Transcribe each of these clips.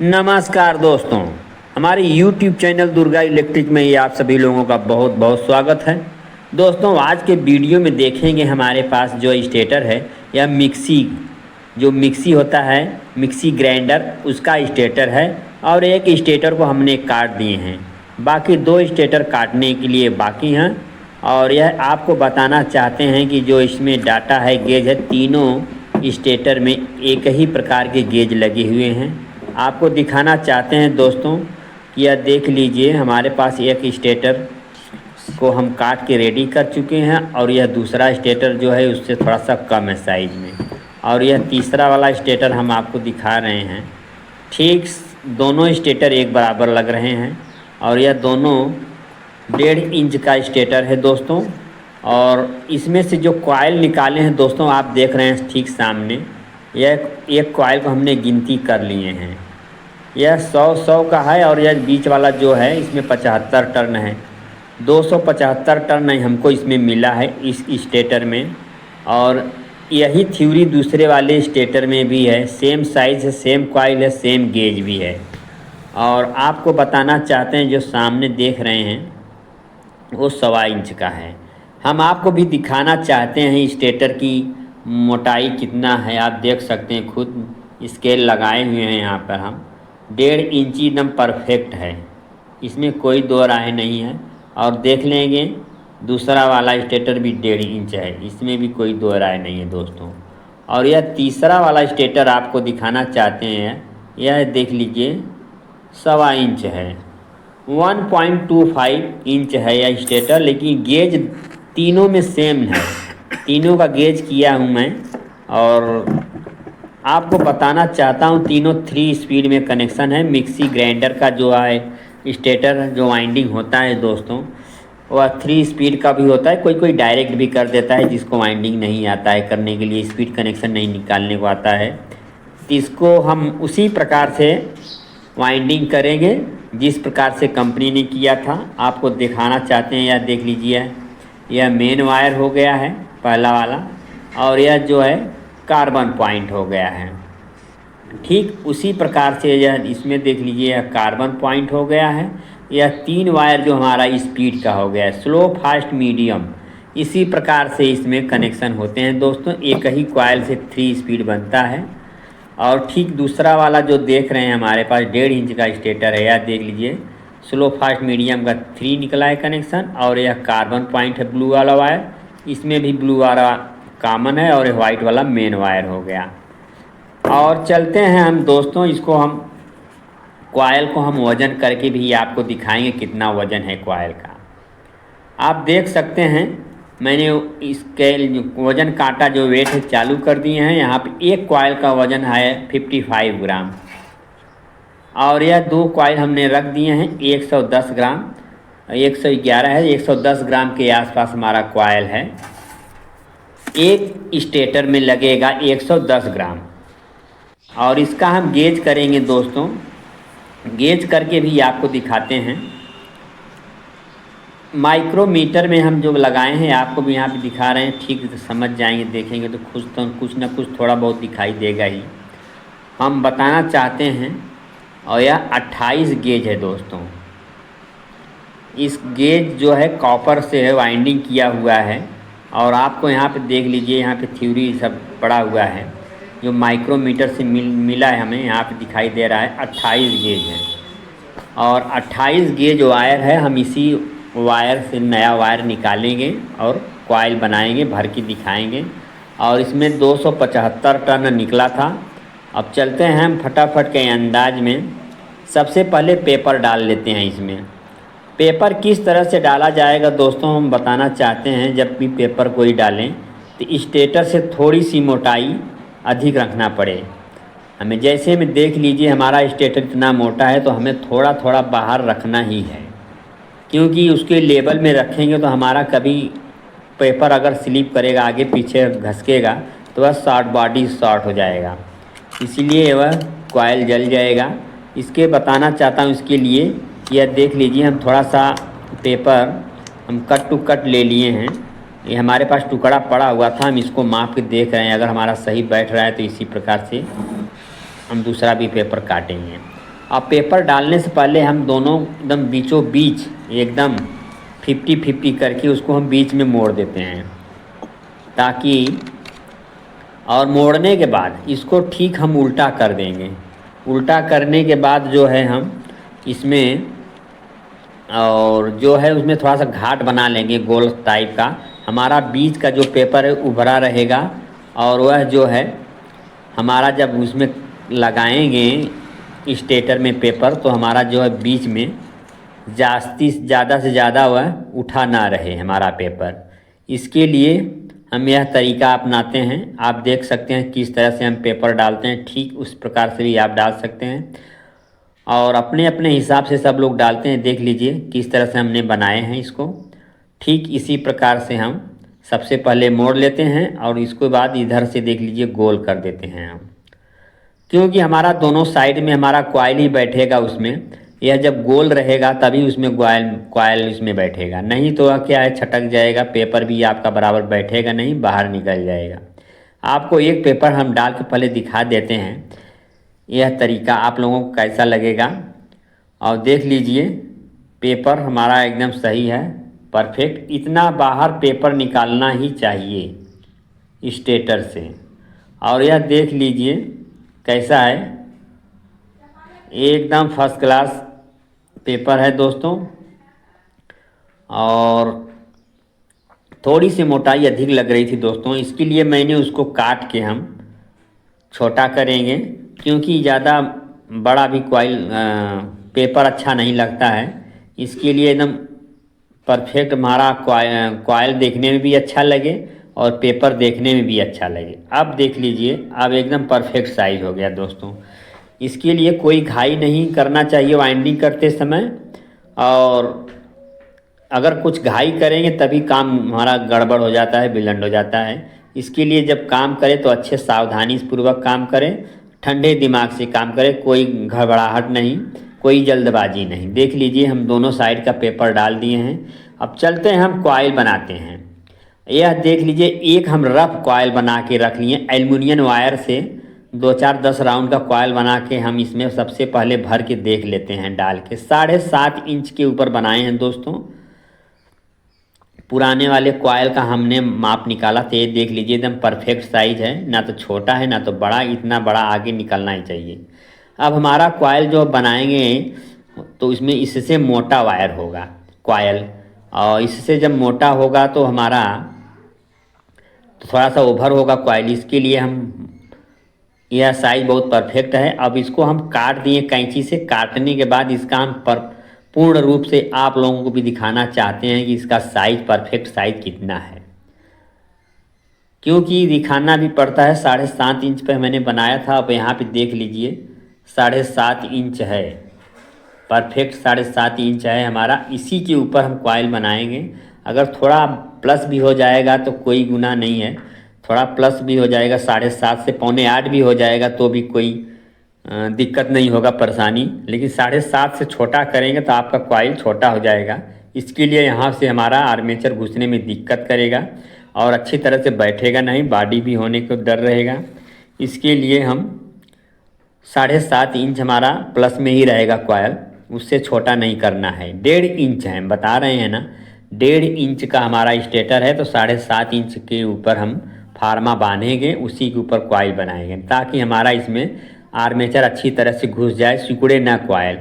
नमस्कार दोस्तों, हमारे YouTube चैनल दुर्गा इलेक्ट्रिक में ही आप सभी लोगों का बहुत बहुत स्वागत है। दोस्तों, आज के वीडियो में देखेंगे हमारे पास जो स्टेटर है या मिक्सी होता है, मिक्सी ग्राइंडर, उसका स्टेटर है और एक स्टेटर को हमने काट दिए हैं। बाकी दो स्टेटर काटने के लिए बाकी हैं और यह आपको बताना चाहते हैं कि जो इसमें डाटा है, गेज है, तीनों स्टेटर में एक ही प्रकार के गेज लगे हुए हैं। आपको दिखाना चाहते हैं दोस्तों कि यह देख लीजिए, हमारे पास एक स्टेटर को हम काट के रेडी कर चुके हैं और यह दूसरा स्टेटर जो है उससे थोड़ा सा कम है साइज़ में, और यह तीसरा वाला स्टेटर हम आपको दिखा रहे हैं। ठीक दोनों स्टेटर एक बराबर लग रहे हैं और यह दोनों 1.5 इंच का स्टेटर है दोस्तों। और इसमें से जो कॉइल निकाले हैं दोस्तों, आप देख रहे हैं ठीक सामने, यह एक कॉइल को हमने गिनती कर लिए हैं। यह 100 का है और यह बीच वाला जो है इसमें 75 टर्न है। 275 टर्न हमको इसमें मिला है इस स्टेटर में, और यही थ्योरी दूसरे वाले स्टेटर में भी है। सेम साइज़ है, सेम कॉइल है, सेम गेज भी है। और आपको बताना चाहते हैं जो सामने देख रहे हैं वो 1.25 इंच का है। हम आपको भी दिखाना चाहते हैं स्टेटर की मोटाई कितना है। आप देख सकते हैं, खुद स्केल लगाए हुए हैं यहाँ पर हम। 1.5 इंची एकदम परफेक्ट है, इसमें कोई दो राय नहीं है। और देख लेंगे दूसरा वाला स्टेटर भी 1.5 इंच है, इसमें भी कोई दो राय नहीं है दोस्तों। और यह तीसरा वाला स्टेटर आपको दिखाना चाहते हैं, यह देख लीजिए 1.25 इंच है। 1.25 इंच है यह स्टेटर, लेकिन गेज तीनों में सेम है। तीनों का गेज किया हूँ मैं और आपको बताना चाहता हूँ, तीनों 3 स्पीड में कनेक्शन है। मिक्सी ग्राइंडर का जो है स्टेटर जो वाइंडिंग होता है दोस्तों, वह 3 स्पीड का भी होता है। कोई कोई डायरेक्ट भी कर देता है, जिसको वाइंडिंग नहीं आता है करने के लिए, स्पीड कनेक्शन नहीं निकालने को आता है, तो इसको हम उसी प्रकार से वाइंडिंग करेंगे जिस प्रकार से कंपनी ने किया था। आपको दिखाना चाहते हैं, यह देख लीजिए, यह मेन वायर हो गया है पहला वाला, और यह जो है कार्बन पॉइंट हो गया है। ठीक उसी प्रकार से यह इसमें देख लीजिए, यह कार्बन पॉइंट हो गया है। यह 3 वायर जो हमारा स्पीड का हो गया है, स्लो, फास्ट, मीडियम, इसी प्रकार से इसमें कनेक्शन होते हैं दोस्तों। एक ही कॉइल से 3 स्पीड बनता है। और ठीक दूसरा वाला जो देख रहे हैं हमारे पास 1.5 इंच का स्टेटर है, यह देख लीजिए, स्लो, फास्ट, मीडियम का 3 निकला है कनेक्शन। और यह कार्बन पॉइंट है ब्लू वाला वायर, इसमें भी ब्लू वाला कॉमन है और वाइट वाला मेन वायर हो गया। और चलते हैं हम दोस्तों, इसको हम कॉइल को हम वज़न करके भी आपको दिखाएंगे कितना वज़न है कॉइल का। आप देख सकते हैं, मैंने इसके वज़न कांटा जो वेट है चालू कर दिए हैं। यहाँ पे एक कॉइल का वज़न है 55 ग्राम, और यह 2 कॉइल हमने रख दिए हैं 110 ग्राम, 111 है, 110 ग्राम के आसपास हमारा कॉइल है। एक स्टेटर में लगेगा 110 ग्राम, और इसका हम गेज करेंगे दोस्तों। गेज करके भी आपको दिखाते हैं। माइक्रोमीटर में हम जो लगाए हैं आपको भी यहाँ पे दिखा रहे हैं, ठीक समझ जाएंगे, देखेंगे तो कुछ ना कुछ थोड़ा बहुत दिखाई देगा ही। हम बताना चाहते हैं, और यह 28 गेज है दोस्तों। इस गेज जो है कॉपर से है, वाइंडिंग किया हुआ है। और आपको यहाँ पे देख लीजिए, यहाँ पे थ्योरी सब पड़ा हुआ है जो माइक्रोमीटर से मिला है हमें, यहाँ पे दिखाई दे रहा है 28 गेज है। और 28 गेज वायर है। हम इसी वायर से नया वायर निकालेंगे और कॉइल बनाएंगे, भर के दिखाएंगे। और इसमें 275 टर्न निकला था। अब चलते हैं हम फटाफट के अंदाज में। सबसे पहले पेपर डाल लेते हैं इसमें। पेपर किस तरह से डाला जाएगा दोस्तों, हम बताना चाहते हैं। जब भी पेपर कोई डालें तो स्टेटर से थोड़ी सी मोटाई अधिक रखना पड़े हमें। जैसे में देख लीजिए, हमारा स्टेटर इतना मोटा है तो हमें थोड़ा थोड़ा बाहर रखना ही है, क्योंकि उसके लेवल में रखेंगे तो हमारा कभी पेपर अगर स्लिप करेगा, आगे पीछे घसकेगा, तो वह बॉडी शॉर्ट हो जाएगा, इसीलिए वह कॉइल जल जाएगा। इसके बताना चाहता हूँ, इसके लिए यह देख लीजिए, हम थोड़ा सा पेपर हम कट टू कट ले लिए हैं। ये हमारे पास टुकड़ा पड़ा हुआ था, हम इसको माप के देख रहे हैं। अगर हमारा सही बैठ रहा है तो इसी प्रकार से हम दूसरा भी पेपर काटेंगे। अब पेपर डालने से पहले हम दोनों एकदम बीचों बीच एकदम 50-50 करके उसको हम बीच में मोड़ देते हैं, ताकि और मोड़ने के बाद इसको ठीक हम उल्टा कर देंगे। उल्टा करने के बाद जो है हम इसमें और जो है उसमें थोड़ा सा घाट बना लेंगे गोल टाइप का। हमारा बीच का जो पेपर है उभरा रहेगा, और वह जो है हमारा जब उसमें लगाएंगे स्टेटर में पेपर, तो हमारा जो है बीच में ज़्यादा से ज़्यादा वह उठा ना रहे हमारा पेपर। इसके लिए हम यह तरीका अपनाते हैं। आप देख सकते हैं किस तरह से हम पेपर डालते हैं, ठीक उस प्रकार से भी आप डाल सकते हैं, और अपने अपने हिसाब से सब लोग डालते हैं। देख लीजिए किस तरह से हमने बनाए हैं इसको। ठीक इसी प्रकार से हम सबसे पहले मोड़ लेते हैं और इसके बाद इधर से देख लीजिए गोल कर देते हैं हम, क्योंकि हमारा दोनों साइड में हमारा कॉइल ही बैठेगा उसमें। यह जब गोल रहेगा तभी उसमें कॉइल इसमें बैठेगा, नहीं तो क्या है छटक जाएगा, पेपर भी आपका बराबर बैठेगा नहीं, बाहर निकल जाएगा। आपको एक पेपर हम डाल के पहले दिखा देते हैं, यह तरीका आप लोगों को कैसा लगेगा। और देख लीजिए पेपर हमारा एकदम सही है, परफेक्ट। इतना बाहर पेपर निकालना ही चाहिए स्टेटर से। और यह देख लीजिए कैसा है, एकदम फर्स्ट क्लास पेपर है दोस्तों। और थोड़ी सी मोटाई अधिक लग रही थी दोस्तों, इसके लिए मैंने उसको काट के हम छोटा करेंगे, क्योंकि ज़्यादा बड़ा भी कॉइल पेपर अच्छा नहीं लगता है। इसके लिए एकदम परफेक्ट हमारा कॉइल देखने में भी अच्छा लगे और पेपर देखने में भी अच्छा लगे। अब देख लीजिए अब एकदम परफेक्ट साइज हो गया दोस्तों। इसके लिए कोई घाई नहीं करना चाहिए वाइंडिंग करते समय, और अगर कुछ घाई करेंगे तभी काम हमारा गड़बड़ हो जाता है, विलंड हो जाता है। इसके लिए जब काम करें तो अच्छे सावधानी पूर्वक काम करें, ठंडे दिमाग से काम करें, कोई घबराहट नहीं, कोई जल्दबाजी नहीं। देख लीजिए हम दोनों साइड का पेपर डाल दिए हैं। अब चलते हैं हम कॉइल बनाते हैं। यह देख लीजिए एक हम रफ कॉइल बना के रख लिए एल्युमिनियम वायर से, 2-4-10 राउंड का कॉइल बना के हम इसमें सबसे पहले भर के देख लेते हैं डाल के। 7.5 इंच के ऊपर बनाए हैं दोस्तों। पुराने वाले कॉइल का हमने माप निकाला तो ये देख लीजिए एकदम परफेक्ट साइज है, ना तो छोटा है ना तो बड़ा, इतना बड़ा आगे निकलना ही चाहिए। अब हमारा कॉइल जो बनाएंगे तो इसमें इससे मोटा वायर होगा कॉइल, और इससे जब मोटा होगा तो हमारा तो थोड़ा सा ओवर होगा कॉइल। इसके लिए हम यह साइज बहुत परफेक्ट है। अब इसको हम काट दिए कैंची से। काटने के बाद इसका हम पूर्ण रूप से आप लोगों को भी दिखाना चाहते हैं कि इसका साइज परफेक्ट साइज कितना है, क्योंकि दिखाना भी पड़ता है। 7.5 इंच पे मैंने बनाया था। अब यहाँ पे देख लीजिए 7.5 इंच है, परफेक्ट 7.5 इंच है हमारा। इसी के ऊपर हम कॉइल बनाएंगे। अगर थोड़ा प्लस भी हो जाएगा तो कोई गुनाह नहीं है, थोड़ा प्लस भी हो जाएगा 7.5 से 7.25 भी हो जाएगा तो भी कोई दिक्कत नहीं होगा, परेशानी। लेकिन 7.5 से छोटा करेंगे तो आपका कॉइल छोटा हो जाएगा। इसके लिए यहाँ से हमारा आर्मेचर घुसने में दिक्कत करेगा और अच्छी तरह से बैठेगा नहीं, बॉडी भी होने को डर रहेगा। इसके लिए हम 7.5 इंच हमारा प्लस में ही रहेगा कॉइल, उससे छोटा नहीं करना है। 1.5 इंच है, हम बता रहे हैं ना, 1.5 इंच का हमारा स्टेटर है, तो 7.5 इंच के ऊपर हम फार्मा बांधेंगे, उसी के ऊपर कॉइल बनाएंगे, ताकि हमारा इसमें आर्मेचर अच्छी तरह से घुस जाए, सिकुड़े ना कॉइल।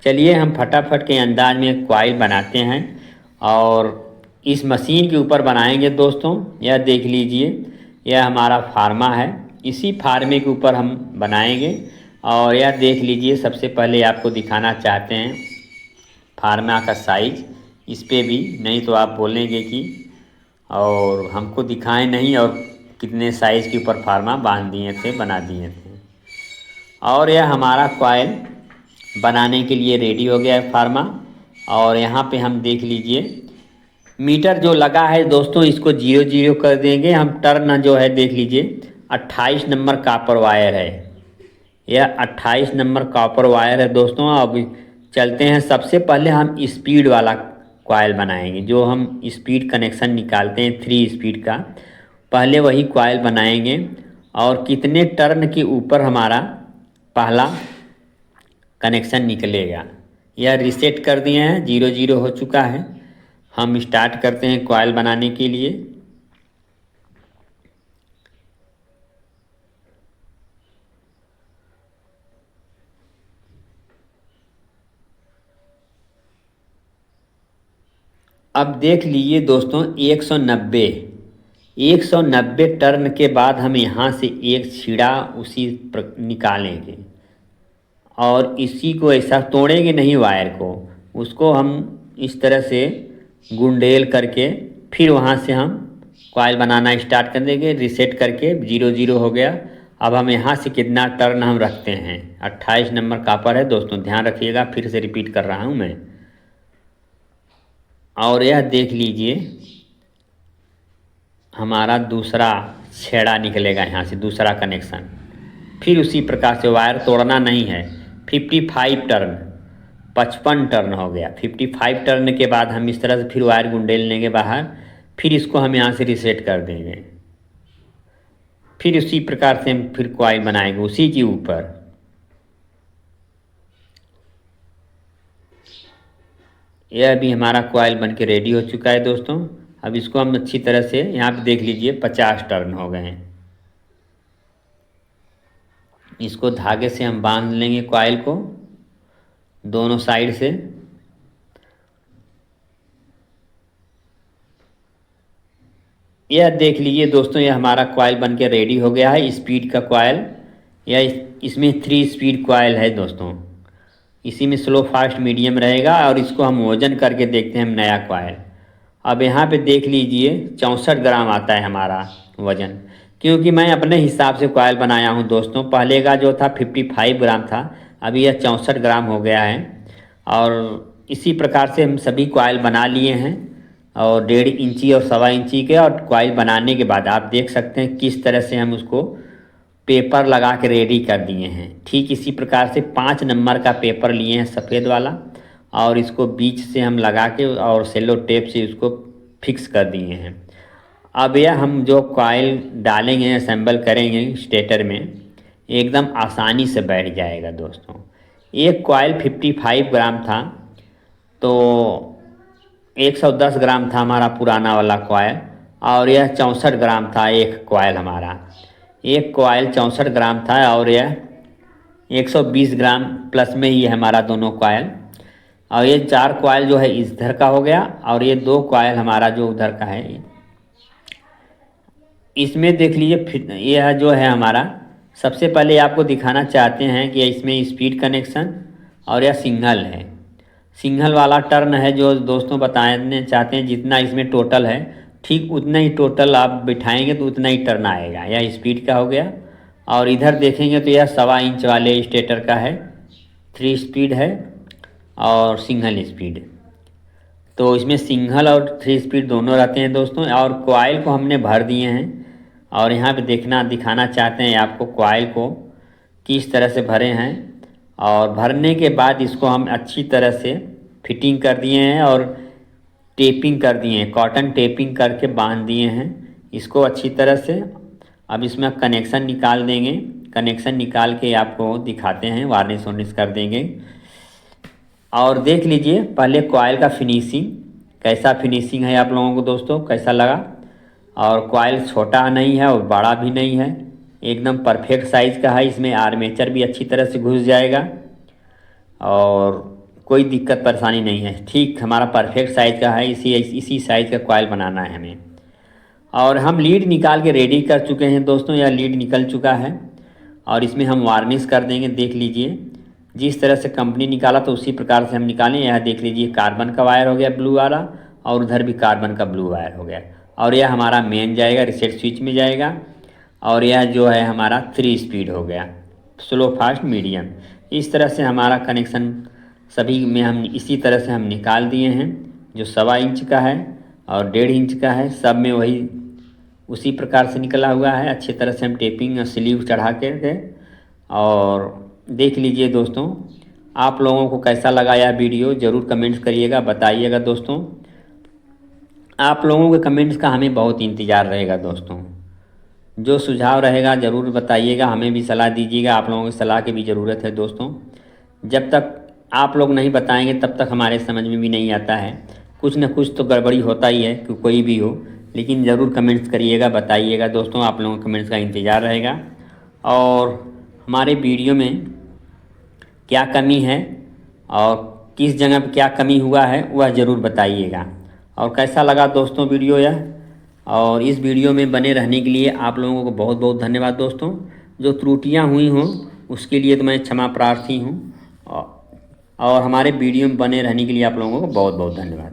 चलिए हम फटाफट के अंदाज में कॉइल बनाते हैं और इस मशीन के ऊपर बनाएंगे दोस्तों। यह देख लीजिए यह हमारा फार्मा है, इसी फार्मे के ऊपर हम बनाएंगे। और यह देख लीजिए सबसे पहले आपको दिखाना चाहते हैं फार्मा का साइज, इस पे भी, नहीं तो आप बोलेंगे कि और हमको दिखाएं नहीं और कितने साइज़ के ऊपर फार्मा बांध दिए थे, बना दिए थे। और यह हमारा कॉइल बनाने के लिए रेडी हो गया है फार्मा। और यहाँ पे हम देख लीजिए मीटर जो लगा है दोस्तों, इसको 0-0 कर देंगे हम। टर्न जो है देख लीजिए 28 नंबर कॉपर वायर है, यह 28 नंबर कॉपर वायर है दोस्तों। अब चलते हैं, सबसे पहले हम स्पीड वाला कॉइल बनाएंगे, जो हम स्पीड कनेक्शन निकालते हैं 3 स्पीड का, पहले वही कॉइल बनाएंगे। और कितने टर्न के ऊपर हमारा पहला कनेक्शन निकलेगा। यह रीसेट कर दिए हैं, 0 हो चुका है। हम स्टार्ट करते हैं कॉइल बनाने के लिए। अब देख लीजिए दोस्तों, 190 टर्न के बाद हम यहाँ से एक छीड़ा उसी निकालेंगे और इसी को ऐसा तोड़ेंगे नहीं वायर को, उसको हम इस तरह से गुंडेल करके फिर वहाँ से हम कॉइल बनाना स्टार्ट कर देंगे। रीसेट करके 0 हो गया। अब हम यहाँ से कितना टर्न हम रखते हैं, 28 नंबर कापर है दोस्तों, ध्यान रखिएगा, फिर से रिपीट कर रहा हूँ मैं। और यह देख लीजिए हमारा दूसरा छेड़ा निकलेगा यहाँ से, दूसरा कनेक्शन। फिर उसी प्रकार से वायर तोड़ना नहीं है। 55 टर्न, 55 टर्न हो गया। 55 टर्न के बाद हम इस तरह से फिर वायर गुंडेल लेंगे बाहर, फिर इसको हम यहाँ से रीसेट कर देंगे। फिर उसी प्रकार से हम फिर कॉइल बनाएंगे उसी के ऊपर। यह भी हमारा कॉइल बन के रेडी हो चुका है दोस्तों। अब इसको हम अच्छी तरह से यहाँ पे देख लीजिए 50 टर्न हो गए हैं। इसको धागे से हम बांध लेंगे कॉइल को दोनों साइड से। यह देख लीजिए दोस्तों, यह हमारा कॉइल बन के रेडी हो गया है। स्पीड का कॉइल, यह इसमें 3 स्पीड कॉइल है दोस्तों। इसी में स्लो फास्ट मीडियम रहेगा और इसको हम वजन करके देखते हैं हम नया कॉइल। अब यहाँ पे देख लीजिए 64 ग्राम आता है हमारा वज़न, क्योंकि मैं अपने हिसाब से कॉइल बनाया हूँ दोस्तों। पहले का जो था 55 ग्राम था, अभी यह 64 ग्राम हो गया है। और इसी प्रकार से हम सभी कॉइल बना लिए हैं और 1.5 इंची और 1.25 इंची के। और कॉइल बनाने के बाद आप देख सकते हैं किस तरह से हम उसको पेपर लगा के रेडी कर दिए हैं। ठीक इसी प्रकार से 5 नंबर का पेपर लिए हैं सफ़ेद वाला और इसको बीच से हम लगा के और सेलो टेप से उसको फिक्स कर दिए हैं। अब यह हम जो कॉइल डालेंगे, असेंबल करेंगे स्टेटर में, एकदम आसानी से बैठ जाएगा दोस्तों। एक कॉइल 55 ग्राम था तो 110 ग्राम था हमारा पुराना वाला कॉइल, और यह 64 ग्राम था एक कॉइल हमारा। एक कॉइल 64 ग्राम था और यह 120 ग्राम प्लस में ही है हमारा दोनों कॉइल। और ये 4 कॉइल जो है इधर का हो गया और ये 2 कॉइल हमारा जो उधर का है। इसमें देख लीजिए यह जो है हमारा, सबसे पहले आपको दिखाना चाहते हैं कि इसमें स्पीड कनेक्शन और यह सिंगल है। सिंगल वाला टर्न है जो दोस्तों बताने चाहते हैं, जितना इसमें टोटल है ठीक उतना ही टोटल आप बिठाएंगे तो उतना ही टर्न आएगा। यह स्पीड का हो गया। और इधर देखेंगे तो यह 1.25 इंच वाले स्टेटर का है, 3 स्पीड है और सिंगल स्पीड। तो इसमें सिंगल और 3 स्पीड दोनों रहते हैं दोस्तों। और कॉइल को हमने भर दिए हैं और यहाँ पे दिखाना चाहते हैं आपको कॉइल को किस तरह से भरे हैं। और भरने के बाद इसको हम अच्छी तरह से फिटिंग कर दिए हैं और टेपिंग कर दिए हैं, कॉटन टेपिंग करके बांध दिए हैं इसको अच्छी तरह से। अब इसमें कनेक्शन निकाल देंगे, कनेक्शन निकाल के आपको दिखाते हैं, वार्निश वार्निश कर देंगे। और देख लीजिए पहले कॉइल का फिनिशिंग, कैसा फिनिशिंग है आप लोगों को दोस्तों कैसा लगा। और कॉइल छोटा नहीं है और बड़ा भी नहीं है, एकदम परफेक्ट साइज़ का है। इसमें आर्मेचर भी अच्छी तरह से घुस जाएगा और कोई दिक्कत परेशानी नहीं है। ठीक हमारा परफेक्ट साइज़ का है, इसी साइज़ का कॉइल बनाना है हमें। और हम लीड निकाल के रेडी कर चुके हैं दोस्तों, यह लीड निकल चुका है और इसमें हम वार्निश कर देंगे। देख लीजिए जिस तरह से कंपनी निकाला तो उसी प्रकार से हम निकालें। यह देख लीजिए कार्बन का वायर हो गया ब्लू वाला और उधर भी कार्बन का ब्लू वायर हो गया। और यह हमारा मेन जाएगा, रीसेट स्विच में जाएगा। और यह जो है हमारा 3 स्पीड हो गया, स्लो फास्ट मीडियम। इस तरह से हमारा कनेक्शन सभी में हम इसी तरह से हम निकाल दिए हैं। जो 1.25 इंच का है और 1.5 इंच का है, सब में वही उसी प्रकार से निकला हुआ है। अच्छी तरह से हम टेपिंग और स्लीव चढ़ा के और देख लीजिए दोस्तों, आप लोगों को कैसा लगा यह वीडियो ज़रूर कमेंट्स करिएगा, बताइएगा दोस्तों। आप लोगों के कमेंट्स का हमें बहुत इंतज़ार रहेगा दोस्तों। जो सुझाव रहेगा ज़रूर बताइएगा, हमें भी सलाह दीजिएगा, आप लोगों की सलाह की भी ज़रूरत है दोस्तों। जब तक आप लोग नहीं बताएंगे तब तक हमारे समझ में भी नहीं आता है। कुछ न कुछ तो गड़बड़ी होता ही है कि कोई भी हो, लेकिन ज़रूर कमेंट्स करिएगा, बताइएगा दोस्तों। आप लोगों के कमेंट्स का इंतज़ार रहेगा। और हमारे वीडियो में क्या कमी है और किस जगह पे क्या कमी हुआ है वह ज़रूर बताइएगा। और कैसा लगा दोस्तों वीडियो यह, और इस वीडियो में बने रहने के लिए आप लोगों को बहुत बहुत धन्यवाद दोस्तों। जो त्रुटियां हुई हों उसके लिए तो मैं क्षमा प्रार्थी हूँ। और हमारे वीडियो में बने रहने के लिए आप लोगों को बहुत बहुत धन्यवाद।